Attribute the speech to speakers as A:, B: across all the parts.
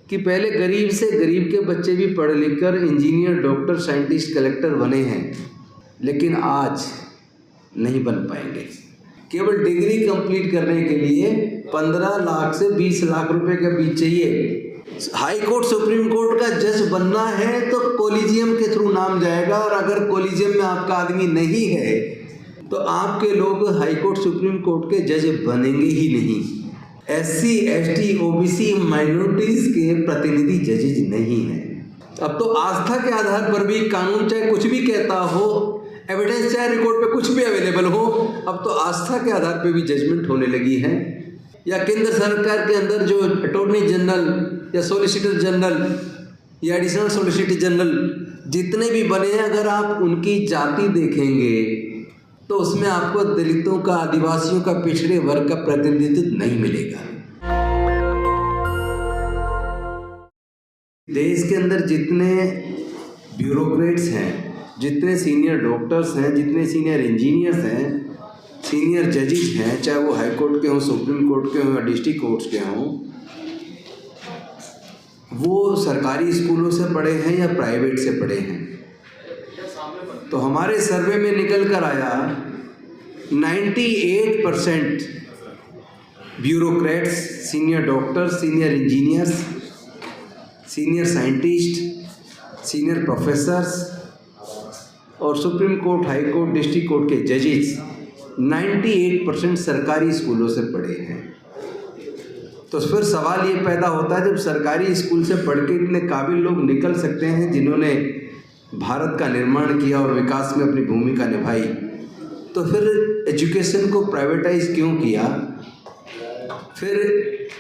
A: कि पहले गरीब से गरीब के बच्चे भी पढ़ लिख कर इंजीनियर, डॉक्टर, साइंटिस्ट, कलेक्टर बने हैं, लेकिन आज नहीं बन पाएंगे। केवल डिग्री कंप्लीट करने के लिए 15 लाख से 20 लाख रुपए के बीच चाहिए। हाई कोर्ट, सुप्रीम कोर्ट का जज बनना है तो कॉलेजियम के थ्रू नाम जाएगा, और अगर कॉलेजियम में आपका आदमी नहीं है तो आपके लोग हाई कोर्ट, सुप्रीम कोर्ट के जज बनेंगे ही नहीं। SC, ST, OBC, माइनॉरिटीज के प्रतिनिधि जजेज नहीं हैं। अब तो आस्था के आधार पर भी कानून चाहे कुछ भी कहता हो, एविडेंस चाहे रिकॉर्ड पे कुछ भी अवेलेबल हो, अब तो आस्था के आधार पे भी जजमेंट होने लगी है। या केंद्र सरकार के अंदर जो अटॉर्नी जनरल या सॉलिसिटर जनरल या एडिशनल सॉलिसिटर जनरल जितने भी बने हैं, अगर आप उनकी जाति देखेंगे तो उसमें आपको दलितों का, आदिवासियों का, पिछड़े वर्ग का प्रतिनिधित्व नहीं मिलेगा। देश के अंदर जितने ब्यूरोक्रेट्स हैं, जितने सीनियर डॉक्टर्स हैं, जितने सीनियर इंजीनियर्स हैं, सीनियर जजेस हैं, चाहे वो हाई कोर्ट के हों, सुप्रीम कोर्ट के हों या डिस्ट्रिक्ट कोर्ट्स के हों, वो सरकारी स्कूलों से पढ़े हैं या प्राइवेट से पढ़े हैं। तो हमारे सर्वे में निकल कर आया 98% bureaucrats, senior doctors, senior engineers, senior scientist, senior professors और supreme court, high court, district court के जजेस 98% सरकारी स्कूलों से पढ़े हैं। तो फिर सवाल ये पैदा होता है, जब सरकारी स्कूल से पढ़ के इतने काबिल लोग निकल सकते हैं जिन्होंने भारत का निर्माण किया और विकास में अपनी भूमिका निभाई, तो फिर एजुकेशन को प्राइवेटाइज क्यों किया? फिर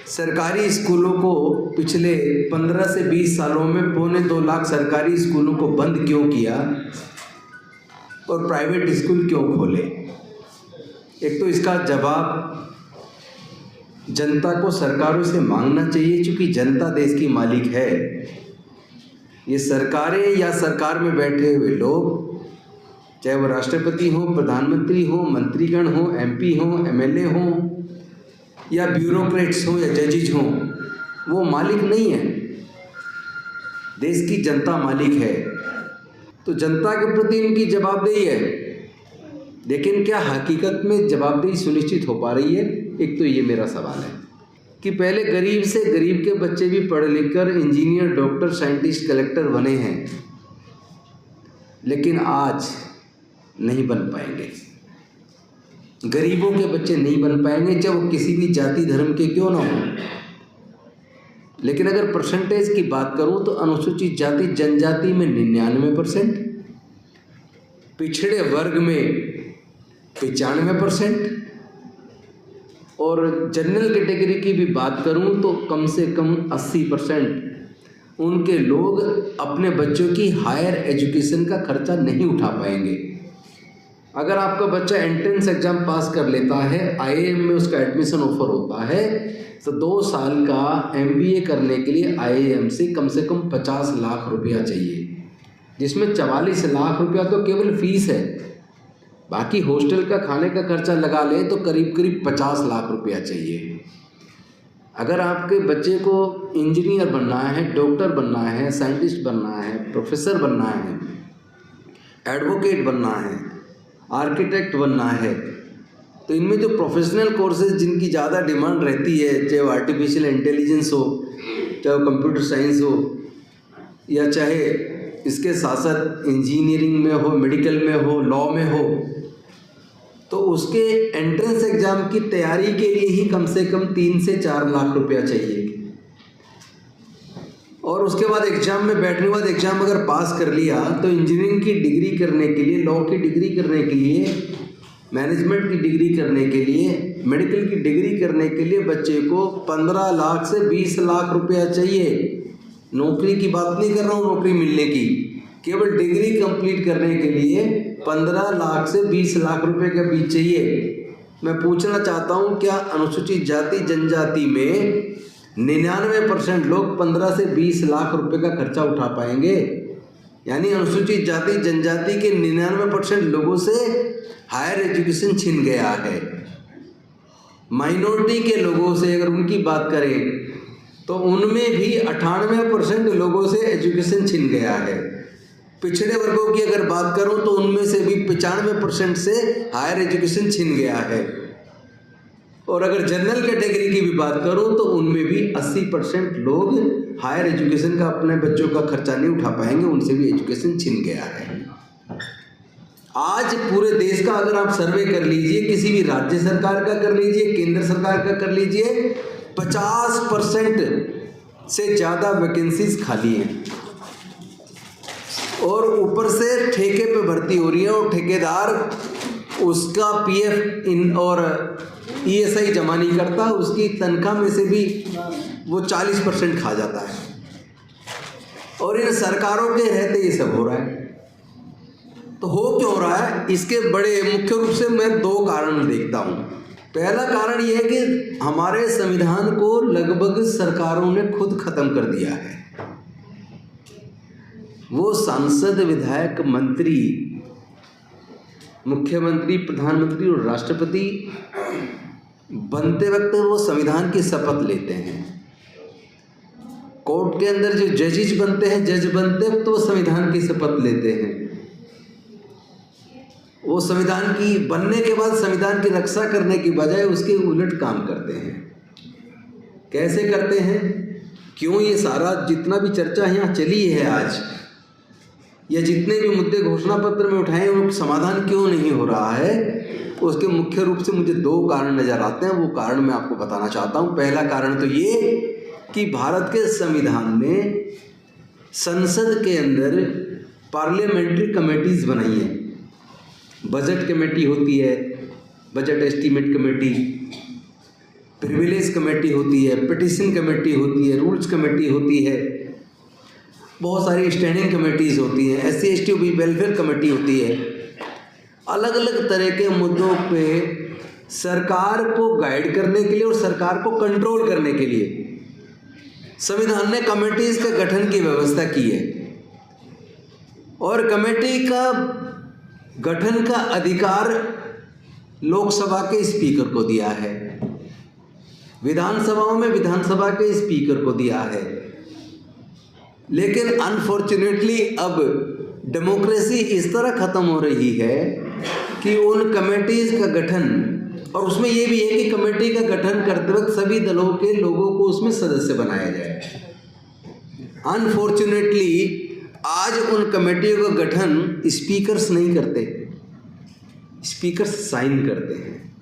A: सरकारी स्कूलों को पिछले 15 से 20 सालों में 2.25 लाख सरकारी स्कूलों को बंद क्यों किया और प्राइवेट स्कूल क्यों खोले? एक तो इसका जवाब जनता को सरकारों से मांगना चाहिए, क्योंकि जनता देश की मालिक है। ये सरकारें या सरकार में बैठे हुए लोग, चाहे वो राष्ट्रपति हो, प्रधानमंत्री हो, मंत्रीगण हो, MP हो, MLA हो या ब्यूरोक्रेट्स हो या जजेज हो, वो मालिक नहीं है। देश की जनता मालिक है, तो जनता के प्रति इनकी जवाबदेही है। लेकिन क्या हकीकत में जवाबदेही सुनिश्चित हो पा रही है? एक तो ये मेरा सवाल है कि पहले गरीब से गरीब के बच्चे भी पढ़ लिख कर इंजीनियर, डॉक्टर, साइंटिस्ट, कलेक्टर बने हैं, लेकिन आज नहीं बन पाएंगे। गरीबों के बच्चे नहीं बन पाएंगे, चाहे वो किसी भी जाति धर्म के क्यों ना हो। लेकिन अगर परसेंटेज की बात करूं तो अनुसूचित जाति जनजाति में 99%, पिछड़े वर्ग में 95% और जनरल कैटेगरी की भी बात करूं तो कम से कम 80% उनके लोग अपने बच्चों की हायर एजुकेशन का खर्चा नहीं उठा पाएंगे। अगर आपका बच्चा एंट्रेंस एग्ज़ाम पास कर लेता है, IIM में उसका एडमिशन ऑफर होता है, तो 2 साल का MBA करने के लिए IIM से कम 50 लाख रुपया चाहिए, जिसमें 44 लाख रुपया तो केवल फीस है। बाकी हॉस्टल का खाने का खर्चा लगा ले तो करीब 50 लाख रुपया चाहिए। अगर आपके बच्चे को इंजीनियर बनना है, डॉक्टर बनना है, साइंटिस्ट बनना है, प्रोफेसर बनना है, एडवोकेट बनना है, आर्किटेक्ट बनना है, तो इनमें जो प्रोफेशनल कोर्सेज जिनकी ज़्यादा डिमांड रहती है, चाहे वो आर्टिफिशियल इंटेलिजेंस हो, चाहे वो कंप्यूटर साइंस हो, या चाहे इसके साथ साथ इंजीनियरिंग में हो, मेडिकल में हो, लॉ में हो, तो उसके एंट्रेंस एग्ज़ाम की तैयारी के लिए ही कम से कम 3 से 4 लाख रुपया चाहिए। और उसके बाद एग्ज़ाम में बैठने के बाद एग्ज़ाम अगर पास कर लिया तो इंजीनियरिंग की डिग्री करने के लिए, लॉ की डिग्री करने के लिए, मैनेजमेंट की डिग्री करने के लिए, मेडिकल की डिग्री करने के लिए बच्चे को 15 लाख से 20 लाख रुपया चाहिए। नौकरी की बात नहीं कर रहा हूँ, नौकरी मिलने की, केवल डिग्री कंप्लीट करने के लिए 15 लाख से 20 लाख रुपए के बीच चाहिए। मैं पूछना चाहता हूँ, क्या अनुसूचित जाति जनजाति में 99% लोग 15 से 20 लाख रुपए का खर्चा उठा पाएंगे? यानी अनुसूचित जाति जनजाति के 99% लोगों से हायर एजुकेशन छिन गया है। माइनॉरिटी के लोगों से अगर उनकी बात करें तो उनमें भी 98% लोगों से एजुकेशन छिन गया है। पिछड़े वर्गों की अगर बात करूं तो उनमें से भी 95% से हायर एजुकेशन छिन गया है। और अगर जनरल कैटेगरी की भी बात करूं तो उनमें भी 80% लोग हायर एजुकेशन का अपने बच्चों का खर्चा नहीं उठा पाएंगे, उनसे भी एजुकेशन छिन गया है। आज पूरे देश का अगर आप सर्वे कर लीजिए, किसी भी राज्य सरकार का कर लीजिए, केंद्र सरकार का कर लीजिए, 50% से ज़्यादा वैकेंसीज खाली हैं और ऊपर से ठेके पे भर्ती हो रही है और ठेकेदार उसका पीएफ इन और ईएसआई जमा नहीं करता, उसकी तनख्वाह में से भी वो 40% खा जाता है। और इन सरकारों के रहते ये सब हो रहा है। तो हो क्यों रहा है? इसके बड़े मुख्य रूप से मैं 2 कारण देखता हूँ। पहला कारण यह है कि हमारे संविधान को लगभग सरकारों ने खुद खत्म कर दिया है। वो सांसद, विधायक, मंत्री, मुख्यमंत्री, प्रधानमंत्री और राष्ट्रपति बनते वक्त वो संविधान की शपथ लेते हैं। कोर्ट के अंदर जो जजेस बनते हैं, जज बनते वक्त वो संविधान की शपथ लेते हैं। वो संविधान की बनने के बाद संविधान की रक्षा करने की बजाय उसके उलट काम करते हैं। कैसे करते हैं? क्यों ये सारा जितना भी चर्चा यहाँ चली है आज, या जितने भी मुद्दे घोषणा पत्र में उठाए वो समाधान क्यों नहीं हो रहा है, उसके मुख्य रूप से मुझे 2 कारण नजर आते हैं। वो कारण मैं आपको बताना चाहता हूँ। पहला कारण तो ये कि भारत के संविधान में संसद के अंदर पार्लियामेंट्री कमेटीज बनाई हैं। बजट कमेटी होती है, budget estimate committee, privilege committee होती है, पिटिशन कमेटी होती है, रूल्स कमेटी होती है, बहुत सारी स्टैंडिंग कमेटीज़ होती हैं, SC ST वेलफेयर कमेटी होती है। अलग अलग तरह के मुद्दों पे सरकार को गाइड करने के लिए और सरकार को कंट्रोल करने के लिए संविधान ने कमेटीज़ के गठन की व्यवस्था की है। और कमेटी का गठन का अधिकार लोकसभा के स्पीकर को दिया है, विधानसभाओं में विधानसभा के स्पीकर को दिया है। लेकिन अनफॉर्चुनेटली अब डेमोक्रेसी इस तरह ख़त्म हो रही है कि उन कमेटीज़ का गठन, और उसमें यह भी है कि कमेटी का गठन करते वक्त सभी दलों के लोगों को उसमें सदस्य बनाया जाए। अनफॉर्चुनेटली आज उन कमेटियों का गठन स्पीकर्स नहीं करते, स्पीकर्स साइन करते हैं।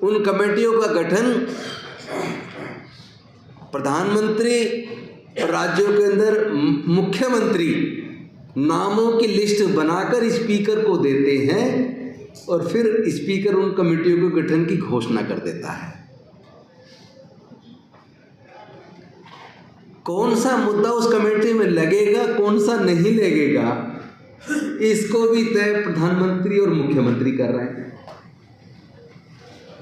A: उन कमेटियों का गठन प्रधानमंत्री राज्यों के अंदर मुख्यमंत्री नामों की लिस्ट बनाकर स्पीकर को देते हैं और फिर स्पीकर उन कमेटियों के गठन की घोषणा कर देता है। कौन सा मुद्दा उस कमेटी में लगेगा, कौन सा नहीं लगेगा, इसको भी तय प्रधानमंत्री और मुख्यमंत्री कर रहे हैं।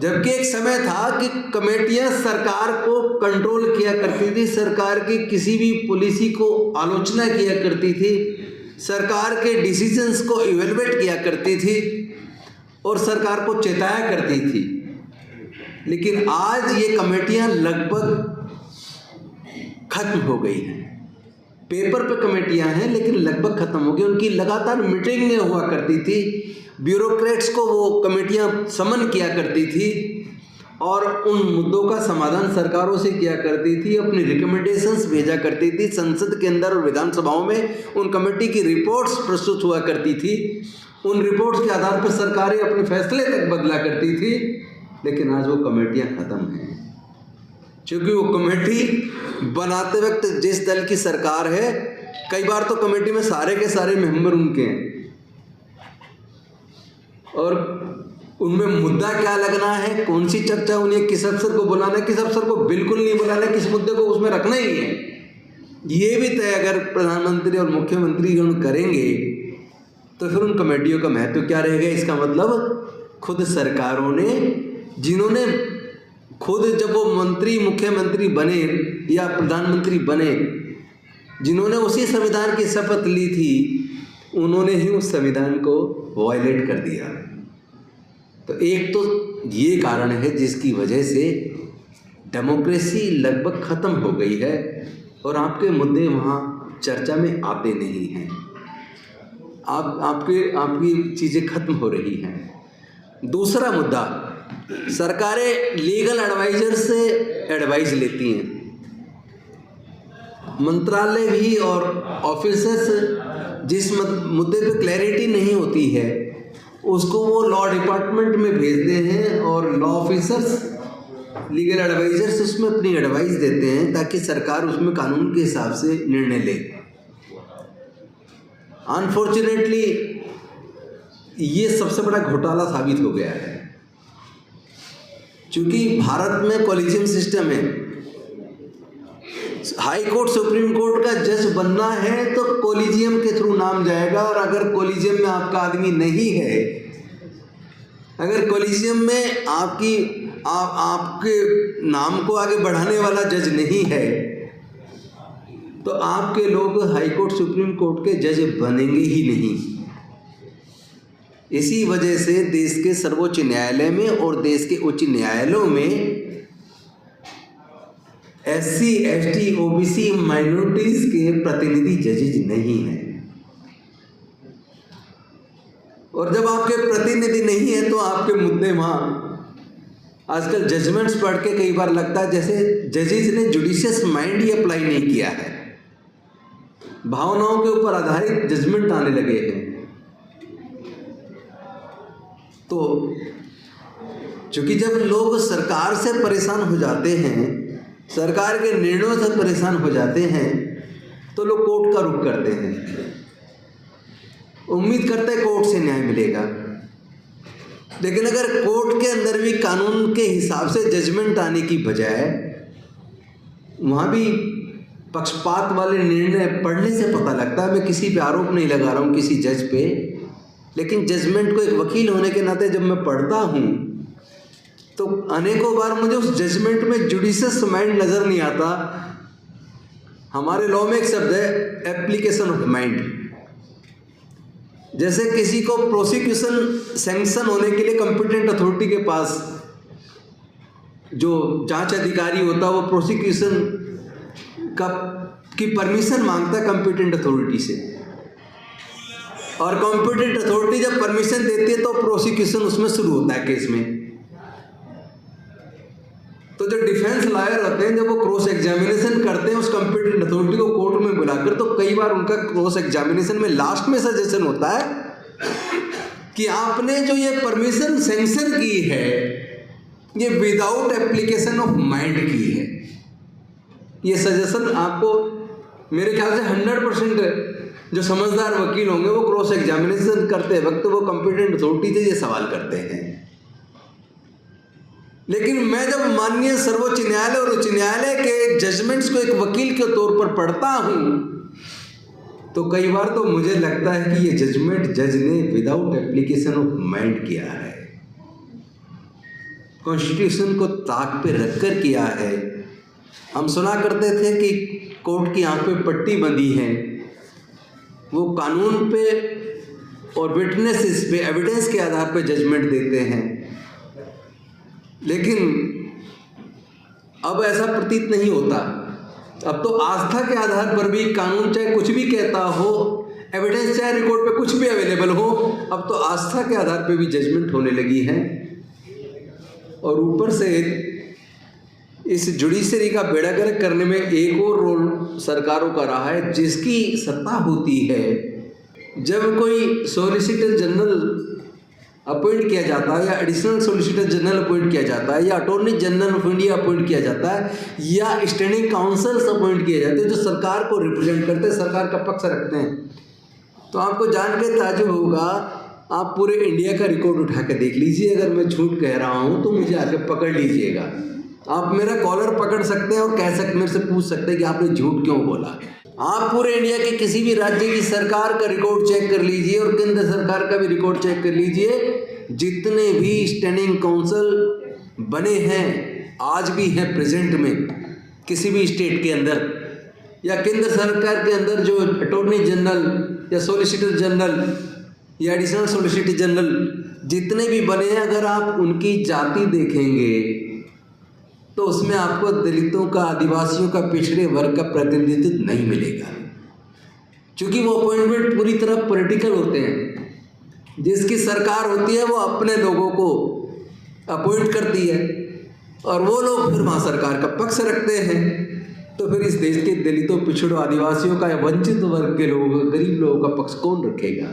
A: जबकि एक समय था कि कमेटियां सरकार को कंट्रोल किया करती थी, सरकार की किसी भी पॉलिसी को आलोचना किया करती थी, सरकार के डिसीजंस को इवेलुएट किया करती थी और सरकार को चेताया करती थी। लेकिन आज ये कमेटियां लगभग खत्म हो गई हैं। पेपर पे कमेटियां हैं लेकिन लगभग खत्म हो गई। उनकी लगातार मीटिंगें हुआ करती थी, ब्यूरोक्रेट्स को वो कमेटियां समन किया करती थी और उन मुद्दों का समाधान सरकारों से किया करती थी, अपनी रिकमेंडेशंस भेजा करती थी। संसद के अंदर और विधानसभाओं में उन कमेटी की रिपोर्ट्स प्रस्तुत हुआ करती थी। उन रिपोर्ट्स के आधार पर सरकारें अपने फैसले तक बदला करती थी। लेकिन आज वो कमेटियां ख़त्म हैं, क्योंकि वो कमेटी बनाते वक्त जिस दल की सरकार है, कई बार तो कमेटी में सारे के सारे मेंबर उनके हैं और उनमें मुद्दा क्या लगना है, कौन सी चर्चा होनी है, किस अफसर को बुलाना है, किस अफसर को बिल्कुल नहीं बुलाना है, किस मुद्दे को उसमें रखना ही है, ये भी तय अगर प्रधानमंत्री और मुख्यमंत्री करेंगे तो फिर उन कमेटियों का महत्व क्या रहेगा। इसका मतलब खुद सरकारों ने, जिन्होंने खुद जब वो मंत्री मुख्यमंत्री बने या प्रधानमंत्री बने, जिन्होंने उसी संविधान की शपथ ली थी, उन्होंने ही उस संविधान को वायलेट कर दिया। तो एक तो ये कारण है जिसकी वजह से डेमोक्रेसी लगभग ख़त्म हो गई है और आपके मुद्दे वहाँ चर्चा में आते नहीं हैं। आपकी चीज़ें खत्म हो रही हैं। दूसरा मुद्दा, सरकारें लीगल एडवाइजर से एडवाइस लेती हैं। मंत्रालय भी और ऑफिसर्स जिस मुद्दे पे क्लैरिटी नहीं होती है उसको वो लॉ डिपार्टमेंट में भेजते हैं और लॉ ऑफिसर्स, लीगल एडवाइजर्स उसमें अपनी एडवाइस देते हैं ताकि सरकार उसमें कानून के हिसाब से निर्णय ले। अनफॉर्चुनेटली ये सबसे बड़ा घोटाला साबित हो गया है। क्योंकि भारत में कॉलेजियम सिस्टम है, हाई कोर्ट सुप्रीम कोर्ट का जज बनना है तो कॉलेजियम के थ्रू नाम जाएगा, और अगर कॉलेजियम में आपका आदमी नहीं है, अगर कॉलेजियम में आपके नाम को आगे बढ़ाने वाला जज नहीं है तो आपके लोग हाई कोर्ट सुप्रीम कोर्ट के जज बनेंगे ही नहीं। इसी वजह से देश के सर्वोच्च न्यायालय में और देश के उच्च न्यायालयों में SC, ST, OBC माइनॉरिटीज के प्रतिनिधि जजेज नहीं हैं। और जब आपके प्रतिनिधि नहीं है तो आपके मुद्दे वहाँ, आजकल जजमेंट्स पढ़ के कई बार लगता है जैसे जजेज ने जुडिशियस माइंड ही अप्लाई नहीं किया है, भावनाओं के ऊपर आधारित जजमेंट आने लगे हैं। तो क्योंकि जब लोग सरकार से परेशान हो जाते हैं, सरकार के निर्णयों से परेशान हो जाते हैं, तो लोग कोर्ट का रुख करते हैं, उम्मीद करते हैं कोर्ट से न्याय मिलेगा। लेकिन अगर कोर्ट के अंदर भी कानून के हिसाब से जजमेंट आने की बजाय वहाँ भी पक्षपात वाले निर्णय पढ़ने से पता लगता है, मैं किसी पे आरोप नहीं लगा रहा हूँ किसी जज पे, लेकिन जजमेंट को एक वकील होने के नाते जब मैं पढ़ता हूँ तो अनेकों बार मुझे उस जजमेंट में जुडिशियस माइंड नज़र नहीं आता। हमारे लॉ में एक शब्द है एप्लीकेशन ऑफ माइंड। जैसे किसी को प्रोसिक्यूशन सैंक्शन होने के लिए कॉम्पिटेंट अथॉरिटी के पास जो जांच अधिकारी होता है वो प्रोसिक्यूशन की परमिशन मांगता है कॉम्पिटेंट अथॉरिटी से, और कॉम्पिटेंट अथॉरिटी जब परमिशन देती है तो प्रोसिक्यूशन उसमें शुरू होता है केस में। तो जो डिफेंस लॉयर होते हैं जब वो क्रॉस एग्जामिनेशन करते हैं उस कॉम्पिटेंट अथॉरिटी को कोर्ट में बुलाकर, तो कई बार उनका क्रॉस एग्जामिनेशन में लास्ट में सजेशन होता है कि आपने जो ये परमिशन सैंक्शन की है ये विदाउट एप्लीकेशन ऑफ माइंड की है। ये सजेशन आपको मेरे ख्याल से 100% जो समझदार वकील होंगे वो क्रॉस एग्जामिनेशन करते वक्त वो कॉम्पिटेंट अथॉरिटी से ये सवाल करते हैं। लेकिन मैं जब माननीय सर्वोच्च न्यायालय और उच्च न्यायालय के जजमेंट्स को एक वकील के तौर पर पढ़ता हूँ तो कई बार तो मुझे लगता है कि ये जजमेंट जज ने विदाउट एप्लीकेशन ऑफ माइंड किया है, कॉन्स्टिट्यूशन को ताक पे रखकर किया है। हम सुना करते थे कि कोर्ट की आंख पे पट्टी बंधी है, वो कानून पे और विटनेसेस पे एविडेंस के आधार पे जजमेंट देते हैं, लेकिन अब ऐसा प्रतीत नहीं होता। अब तो आस्था के आधार पर भी कानून चाहे कुछ भी कहता हो, एविडेंस चाहे रिकॉर्ड पे कुछ भी अवेलेबल हो, अब तो आस्था के आधार पे भी जजमेंट होने लगी है। और ऊपर से इस जुडिशरी का बेड़ा गर्क करने में एक और रोल सरकारों का रहा है, जिसकी सत्ता होती है जब कोई सॉलिसिटर जनरल अपॉइंट किया जाता है या एडिशनल सॉलिसिटर जनरल अपॉइंट किया जाता है या attorney general of India appoint किया जाता है या स्टैंडिंग काउंसिल्स अपॉइंट किए जाते हैं जो सरकार को रिप्रेजेंट करते हैं, सरकार का पक्ष रखते हैं। तो आपको जान के ताज्जुब होगा, आप पूरे इंडिया का रिकॉर्ड उठा के देख लीजिए, अगर मैं झूठ कह रहा हूँ तो मुझे आके पकड़ लीजिएगा। आप मेरा कॉलर पकड़ सकते हैं और कह सकते, मेरे से पूछ सकते हैं कि आपने झूठ क्यों बोला। आप पूरे इंडिया के किसी भी राज्य की सरकार का रिकॉर्ड चेक कर लीजिए और केंद्र सरकार का भी रिकॉर्ड चेक कर लीजिए, जितने भी स्टैंडिंग काउंसिल बने हैं आज भी हैं प्रेजेंट में किसी भी स्टेट के अंदर या केंद्र सरकार के अंदर, जो अटॉर्नी जनरल या सॉलिसिटर जनरल या एडिशनल सॉलिसिटर जनरल जितने भी बने हैं, अगर आप उनकी जाति देखेंगे तो उसमें आपको दलितों का, आदिवासियों का, पिछड़े वर्ग का प्रतिनिधित्व नहीं मिलेगा, क्योंकि वो अपॉइंटमेंट पूरी तरह पॉलिटिकल होते हैं। जिसकी सरकार होती है वो अपने लोगों को अपॉइंट करती है और वो लोग फिर वहाँ सरकार का पक्ष रखते हैं। तो फिर इस देश के दलितों, पिछड़ों, आदिवासियों का या वंचित वर्ग के लोगों का, गरीब लोगों का पक्ष कौन रखेगा?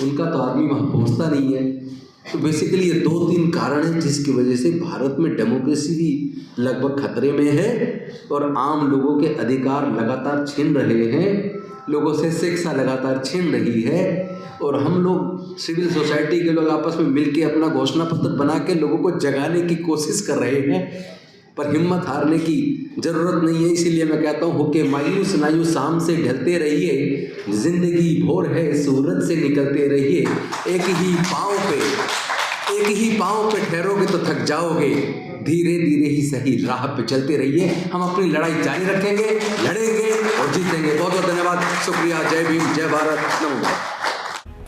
A: उनका तो आदमी वहाँ पहुँचता नहीं है। तो बेसिकली ये 2-3 कारण हैं जिसकी वजह से भारत में डेमोक्रेसी भी लगभग खतरे में है और आम लोगों के अधिकार लगातार छीन रहे हैं, लोगों से शिक्षा लगातार छीन रही है। और हम लोग, सिविल सोसाइटी के लोग आपस में मिलके अपना घोषणा पत्र बना के लोगों को जगाने की कोशिश कर रहे हैं, पर हिम्मत हारने की ज़रूरत नहीं है। इसीलिए मैं कहता हूँ, होके मायूस नायूस शाम से ढलते रहिए, जिंदगी भोर है सूरज से निकलते रहिए। एक ही पाँव पे ठहरोगे तो थक जाओगे, धीरे धीरे ही सही राह पे चलते रहिए। हम अपनी लड़ाई जारी रखेंगे, लड़ेंगे और जीतेंगे। बहुत बहुत धन्यवाद, शुक्रिया। जय भीम, जय भारत, नमो।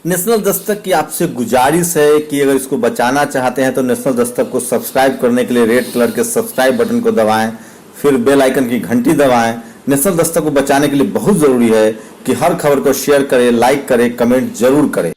B: नेशनल दस्तक की आपसे गुजारिश है कि अगर इसको बचाना चाहते हैं तो नेशनल दस्तक को सब्सक्राइब करने के लिए रेड कलर के सब्सक्राइब बटन को दबाएं, फिर बेल आइकन की घंटी दबाएं। नेशनल दस्तक को बचाने के लिए बहुत ज़रूरी है कि हर खबर को शेयर करें, लाइक करें, कमेंट जरूर करें।